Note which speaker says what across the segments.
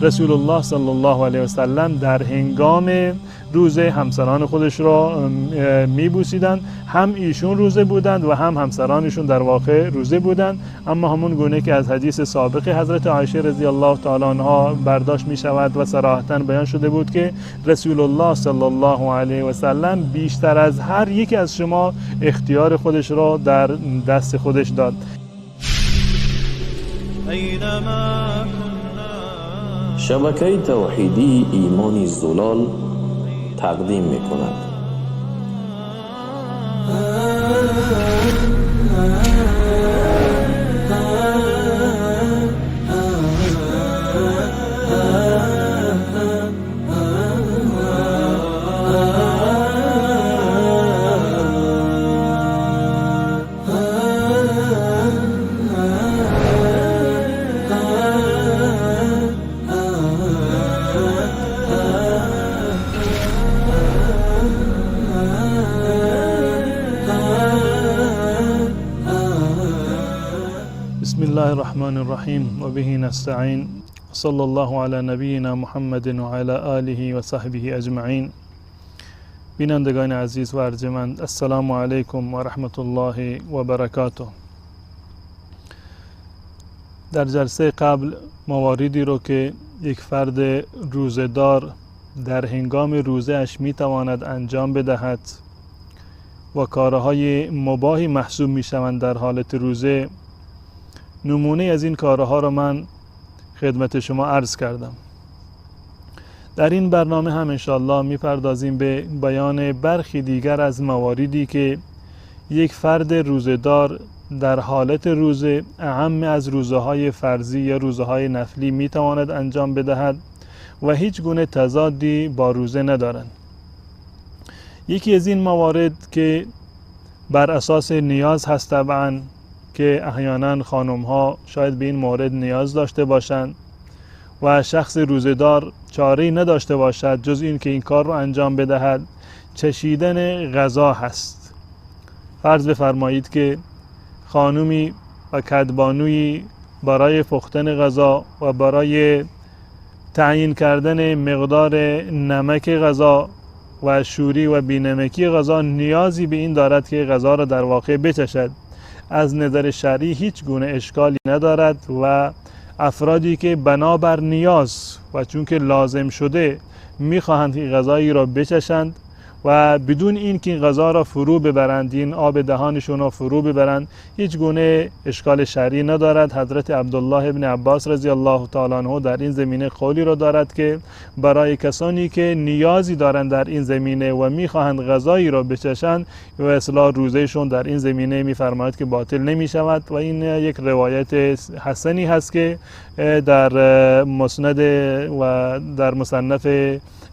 Speaker 1: رسول الله صلی الله علیه و سلم در هنگام روزه همسران خودش را میبوسیدند. هم ایشون روزه بودند و هم همسرانشون در واقع روزه بودند، اما همون گونه که از حدیث سابق حضرت عایشه رضی الله تعالی عنها برداشت می شود و صراحتاً بیان شده بود که رسول الله صلی الله علیه و سلم بیشتر از هر یک از شما اختیار خودش را در دست خودش داد.
Speaker 2: شبکه توحیدی ایمان زلال تقدیم می کند.
Speaker 1: بسم الله الرحمن الرحیم و به نستعین. صلی الله علی نبینا محمد و علی آله و صحبه اجمعین. بینندگان عزیز و ارجمند، السلام علیکم و رحمت الله و برکاته. در جلسه قبل مواردی رو که یک فرد روزه‌دار در هنگام روزه اش می تواند انجام بدهد و کارهای مباحی محسوب می شوند در حالت روزه، نمونه از این کارها را من خدمت شما عرض کردم. در این برنامه هم انشاءالله میپردازیم به بیان برخی دیگر از مواردی که یک فرد روزه‌دار در حالت روزه اعم از روزه‌های فرضی یا روزه‌های نفلی میتواند انجام بدهد و هیچ گونه تضادی با روزه ندارند. یکی از این موارد که بر اساس نیاز هست، طبعاً که احیانا خانم ها شاید به این مورد نیاز داشته باشند و شخص روزه‌دار چاره‌ای نداشته باشد جز این که این کار رو انجام بدهد، چشیدن غذا هست. فرض بفرمایید که خانومی و کدبانویی برای پختن غذا و برای تعیین کردن مقدار نمک غذا و شوری و بینمکی غذا نیازی به این دارد که غذا را در واقع بچشد. از نظر شرعی هیچ گونه اشکالی ندارد و افرادی که بنابر نیاز و چون که لازم شده میخواهند که غذایی را بچشند و بدون این که این غذا را فرو ببرند، این آب دهانشون را فرو ببرند، هیچ گونه اشکال شرعی ندارد. حضرت عبدالله ابن عباس رضی الله تعالی عنه در این زمینه قولی را دارد که برای کسانی که نیازی دارند در این زمینه و میخواهند غذایی را بچشند و اصلاح روزهشون در این زمینه میفرماید که باطل نمی شود و این یک روایت حسنی هست که در مسند و در مصنف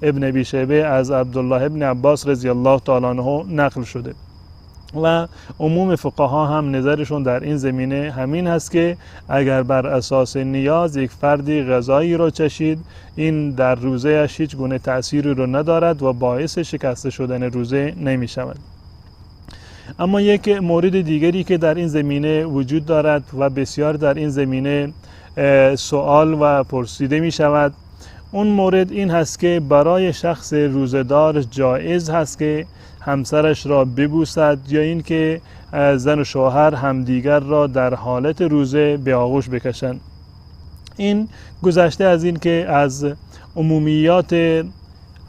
Speaker 1: ابن ابی شیبه از عبدالله ابن عباس رضی الله تعالی عنه نقل شده و عموم فقها هم نظرشون در این زمینه همین هست که اگر بر اساس نیاز یک فردی غذایی رو چشید، این در روزه اش هیچ گونه تأثیری رو ندارد و باعث شکسته شدن روزه نمی شود. اما یک مورد دیگری که در این زمینه وجود دارد و بسیار در این زمینه سوال و پرسیده می شود، اون مورد این هست که برای شخص روزه‌دار جایز هست که همسرش را ببوسد یا این که زن و شوهر همدیگر را در حالت روزه به آغوش بکشند. این گذشته از این که از عمومیات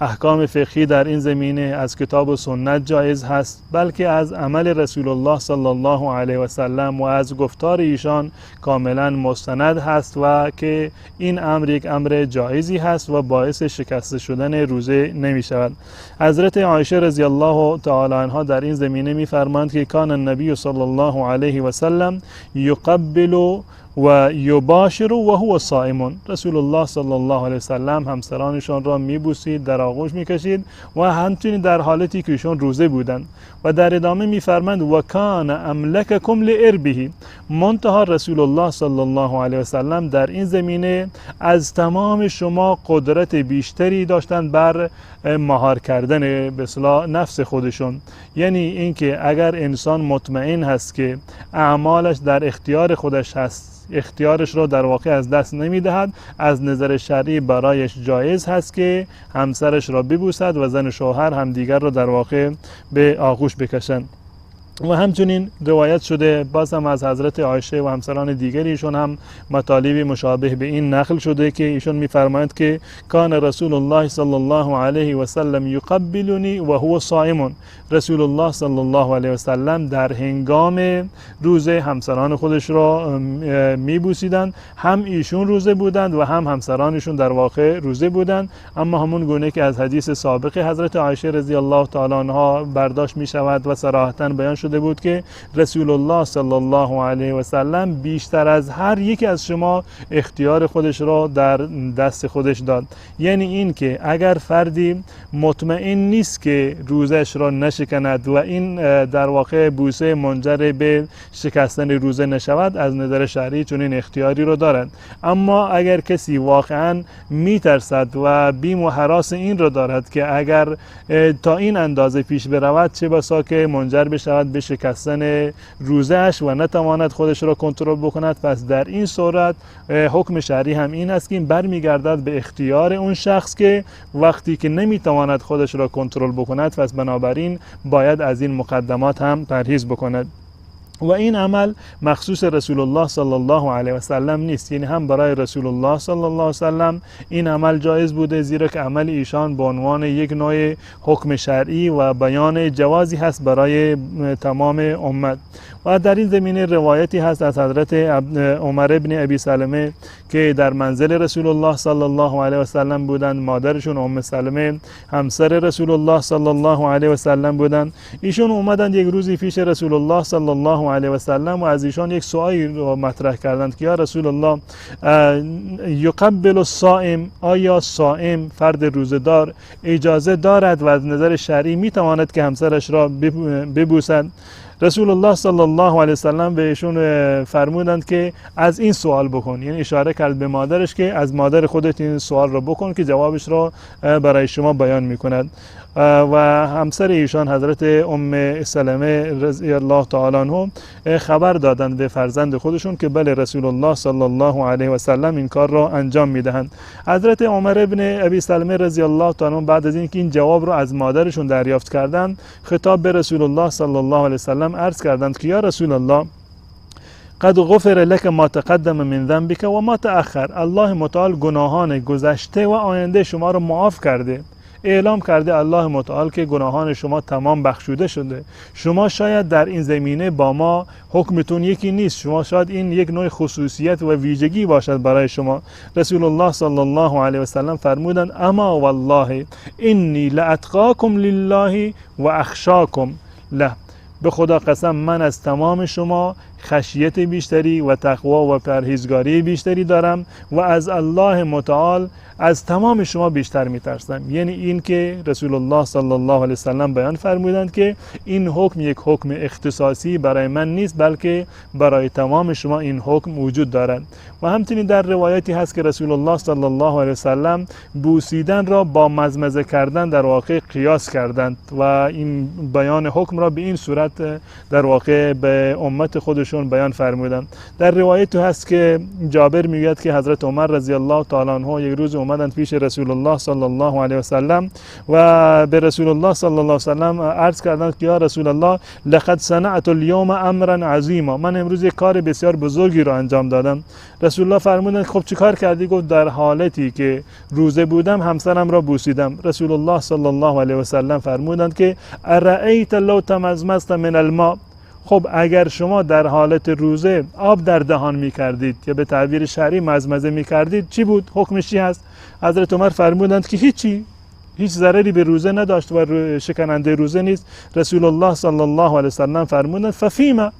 Speaker 1: احکام فقهی در این زمینه از کتاب و سنت جایز هست، بلکه از عمل رسول الله صلی الله علیه و سلم و از گفتار ایشان کاملا مستند هست و که این امر یک امر جایزی هست و باعث شکسته شدن روزه نمی شود. حضرت عایشه رضی الله تعالی عنها در این زمینه می فرمایند که کان النبی صلی الله علیه و سلم یقبل و یباشر و هو صائم. رسول الله صلی الله علیه و سلم همسرانشان را میبوسید، در آغوش میکشید و همچنین در حالتی که ایشان روزه بودند و در ادامه میفرمند و کان املککم لعربه. منتها رسول الله صلی الله علیه و سلم در این زمینه از تمام شما قدرت بیشتری داشتند بر مهار کردن به اصطلاح نفس خودشون، یعنی اینکه اگر انسان مطمئن هست که اعمالش در اختیار خودش هست اختیارش را در واقع از دست نمیدهد. از نظر شرعی برایش جایز هست که همسرش را ببوسد و زن و شوهر همدیگر را در واقع به آغوش بکشند. و همچنین روایت شده باز هم از حضرت عایشه و همسران دیگری ایشون هم مطالبی مشابه به این نقل شده که ایشون می‌فرمایند که کان رسول الله صلی الله علیه و سلم یقبلنی و هو صائم. رسول الله صلی الله علیه و سلم در هنگام روزه همسران خودش را میبوسیدند. هم ایشون روزه بودند و هم همسرانشون در واقع روزه بودند، اما همون گونه که از حدیث سابق حضرت عایشه رضی الله تعالی عنها برداشت می شود و صراحتاً بیان شده بود که رسول الله صلی الله علیه و سلم بیشتر از هر یک از شما اختیار خودش را در دست خودش داد. یعنی این که اگر فردی مطمئن نیست که روزش را نشکند و این در واقع بوسه منجر به شکستن روزه نشود، از نظر شرعی چنین اختیاری را دارد. اما اگر کسی واقعا میترسد و بیم و هراس این را دارد که اگر تا این اندازه پیش برود چه بسا که منجر بشود به شکستن روزه‌اش و نتواند خودش را کنترل بکند، پس در این صورت حکم شرعی هم این است که این برمیگردد به اختیار اون شخص که وقتی که نمیتواند خودش را کنترل بکند، پس بنابراین باید از این مقدمات هم پرهیز بکند. و این عمل مخصوص رسول الله صلی الله علیه و سلم نیست، یعنی هم برای رسول الله صلی الله علیه و سلم این عمل جایز بوده، زیرا که عمل ایشان به عنوان یک نوع حکم شرعی و بیان جوازی هست برای تمام امت. و در این زمینه روایتی هست از حضرت عمر ابن ابی سلمه که در منزل رسول الله صلی الله علیه و سلم بودند. مادرشون ام سلمه همسر رسول الله صلی الله علیه و سلم بودند. ایشون اومدند یک روزی پیش رسول الله صلی الله علیه و سلم و از ایشان یک سوالی رو مطرح کردند که یا رسول الله، یقبل الصائم، آیا صائم فرد روزدار اجازه دارد و از نظر شرعی میتواند که همسرش را ببوسد؟ رسول الله صلی الله علیه و سلم به ایشون فرمودند که از این سوال بکن، یعنی اشاره کرد به مادرش که از مادر خودت این سوال را بکن که جوابش را برای شما بیان میکند. و همسر ایشان حضرت ام سلمه رضی الله تعالی عنها خبر دادند به فرزند خودشون که بله رسول الله صلی الله علیه و سلم این کار را انجام میدهند. حضرت عمر ابن ابی سلمه رضی الله تعالی عنه بعد از اینکه این جواب را از مادرشون دریافت کردند، خطاب به رسول الله صلی الله علیه و سلم عرض کردند که یا رسول الله، قد غفر لك ما تقدم من ذنبك و ما تأخر. الله متعال گناهان گذشته و آینده شما را معاف کرده. اعلام کرده الله متعال که گناهان شما تمام بخشوده شده. شما شاید در این زمینه با ما حکمتون یکی نیست، شما شاید این یک نوع خصوصیت و ویژگی باشد برای شما. رسول الله صلی الله علیه و سلم فرمودند اما والله انی لاتقاکم لله و اخشاکم له. به خدا قسم من از تمام شما خشیت بیشتری و تقوا و پرهیزگاری بیشتری دارم و از الله متعال از تمام شما بیشتر میترسم. یعنی این که رسول الله صلی الله علیه وسلم بیان فرمودند که این حکم یک حکم اختصاصی برای من نیست، بلکه برای تمام شما این حکم وجود دارد. و همچنین در روایتی هست که رسول الله صلی الله علیه وسلم بوسیدن را با مزمزه کردن در واقع قیاس کردند و این بیان حکم را به این صورت در واقع به امت خودشون بیان فرمودند. در روایتی هست که جابر میگوید که حضرت عمر رضی الله تعالی عنه یک روز اومدند پیش رسول الله صلی الله علیه و سلم و به رسول الله صلی الله علیه و سلم عرض کردند که یا رسول الله لقد صنعت اليوم امرا عظیما، من امروز یک کار بسیار بزرگی را انجام دادم. رسول الله فرمودند خب چه کار کردی؟ گفت در حالتی که روزه بودم همسرم را بوسیدم. رسول الله صلی الله علیه و سلم فرمودند که ارأیت لو تمزمزت من الماء، خب اگر شما در حالت روزه آب در دهان می کردید یا به تعبیر شرعی مزمزه می کردید چی بود؟ حکمش چی هست؟ حضرت عمر فرمودند که هیچ ضرری به روزه نداشت و شکننده روزه نیست. رسول الله صلی الله علیه و سلم فرمودند ففیما،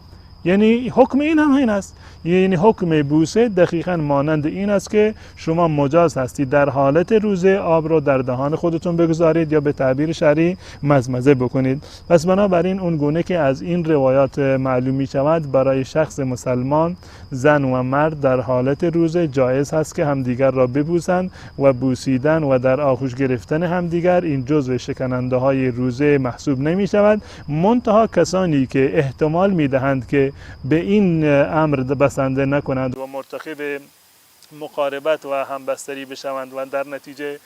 Speaker 1: یعنی حکم این هم این است، یعنی حکم بوسه دقیقاً مانند این است که شما مجاز هستید در حالت روزه آب را در دهان خودتون بگذارید یا به تعبیر شرعی مزمزه بکنید. پس بنابراین اون گونه که از این روایات معلوم می شود برای شخص مسلمان زن و مرد در حالت روزه جایز هست که همدیگر را ببوسند و بوسیدن و در آغوش گرفتن همدیگر این جزو شکننده های روزه محسوب نمی شود، منتها کسانی که احتمال می دهند که به این امر به بسنده نکنند و مرتکب مقاربت و همبستری بشوند و در نتیجه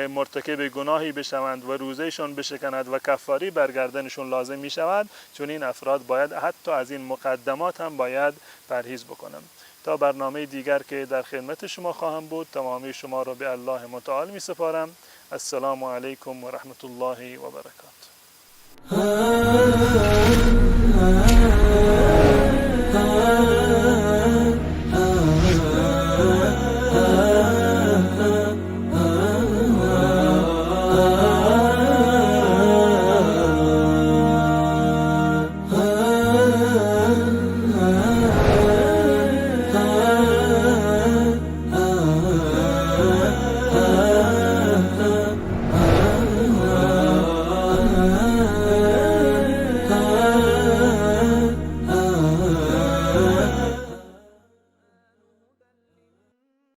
Speaker 1: مرتکب گناهی بشوند و روزهشون بشکند و کفاری برگردنشون لازم می شود، چون این افراد باید حتی از این مقدمات هم باید پرهیز بکنم. تا برنامه دیگر که در خدمت شما خواهم بود، تمامی شما را به الله متعال می سپارم. السلام علیکم و رحمت الله و برکاته.